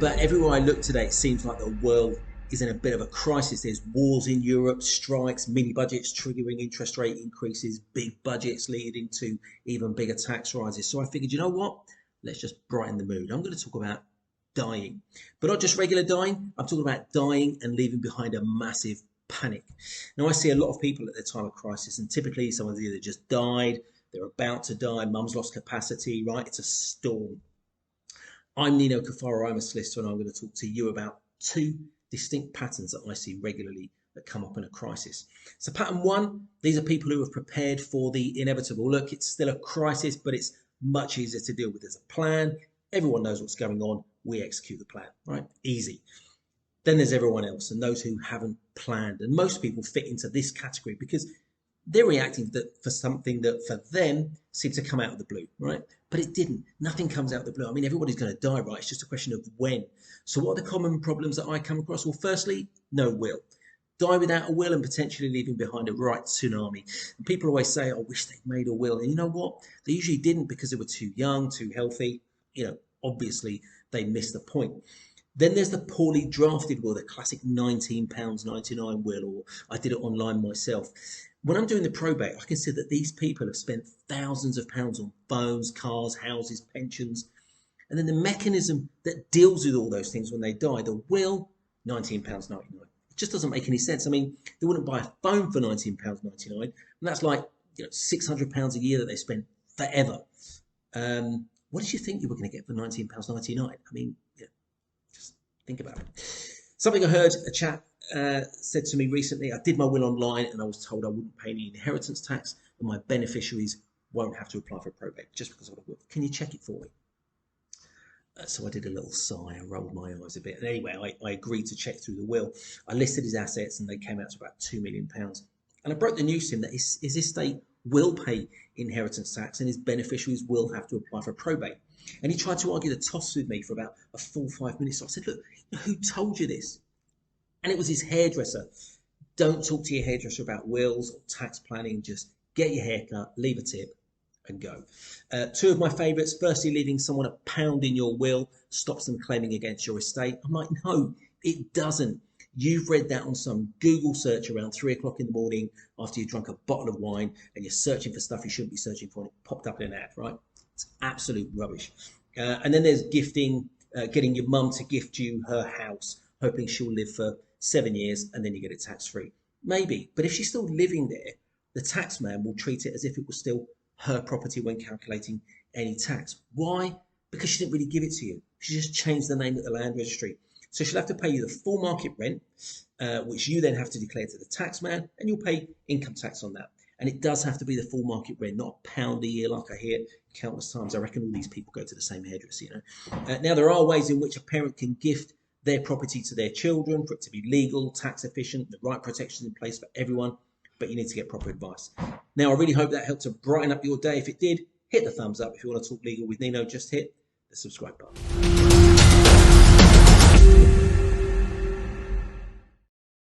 But everywhere I look today, it seems like the world is in a bit of a crisis. There's wars in Europe, strikes, mini budgets triggering interest rate increases, big budgets leading to even bigger tax rises. So I figured, you know what? Let's just brighten the mood. I'm going to talk about dying, but not just regular dying. I'm talking about dying and leaving behind a massive panic. Now, I see a lot of people at the time of crisis, and typically someone's either just died, they're about to die, mum's lost capacity, right? It's a storm. I'm Nino Cafaro, I'm a solicitor, and I'm going to talk to you about two distinct patterns that I see regularly that come up in a crisis. So pattern one, these are people who have prepared for the inevitable. Look, it's still a crisis, but it's much easier to deal with. There's a plan, everyone knows what's going on, we execute the plan, right? Easy. Then there's everyone else and those who haven't planned. And most people fit into this category because they're reacting for something that for them seemed to come out of the blue, right? But it didn't. Nothing comes out of the blue. I mean, everybody's going to die, right? It's just a question of when. So what are the common problems that I come across? Well, firstly, no will. Die without a will and potentially leaving behind a right tsunami. And people always say, I wish they'd made a will. And you know what? They usually didn't because they were too young, too healthy. You know, obviously they missed the point. Then there's the poorly drafted will, the classic £19.99 will, or I did it online myself. When I'm doing the probate, I can see that these people have spent thousands of pounds on phones, cars, houses, pensions. And then the mechanism that deals with all those things when they die, the will, £19.99. It just doesn't make any sense. I mean, they wouldn't buy a phone for £19.99. And that's like, you know, £600 a year that they spent forever. What did you think you were going to get for £19.99? I mean, yeah, just think about it. Something I heard a chap said to me recently, I did my will online and I was told I wouldn't pay any inheritance tax and my beneficiaries won't have to apply for probate just because of the will. Can you check it for me? So I did a little sigh, I rolled my eyes a bit. And anyway, I agreed to check through the will. I listed his assets and they came out to about £2 million. And I broke the news to him that his estate will pay inheritance tax and his beneficiaries will have to apply for probate. And he tried to argue the toss with me for about a full 5 minutes. So I said, look, who told you this? And it was his hairdresser. Don't talk to your hairdresser about wills or tax planning. Just get your hair cut, leave a tip and go. Two of my favourites. Firstly, leaving someone a pound in your will stops them claiming against your estate. I'm like, no, it doesn't. You've read that on some Google search around 3 o'clock in the morning after you've drunk a bottle of wine and you're searching for stuff you shouldn't be searching for and it popped up in an ad, right? It's absolute rubbish. And then there's gifting, getting your mum to gift you her house, hoping she'll live for 7 years and then you get it tax-free. Maybe, but if she's still living there, the tax man will treat it as if it was still her property when calculating any tax. Why? Because she didn't really give it to you. She just changed the name at the land registry. So she'll have to pay you the full market rent, which you then have to declare to the tax man, and you'll pay income tax on that. And it does have to be the full market rent, not a pound a year like I hear countless times. I reckon all these people go to the same hairdresser, you know. Now, there are ways in which a parent can gift their property to their children for it to be legal, tax efficient, the right protections in place for everyone, but you need to get proper advice. Now, I really hope that helped to brighten up your day. If it did, hit the thumbs up. If you want to talk legal with Nino, just hit the subscribe button.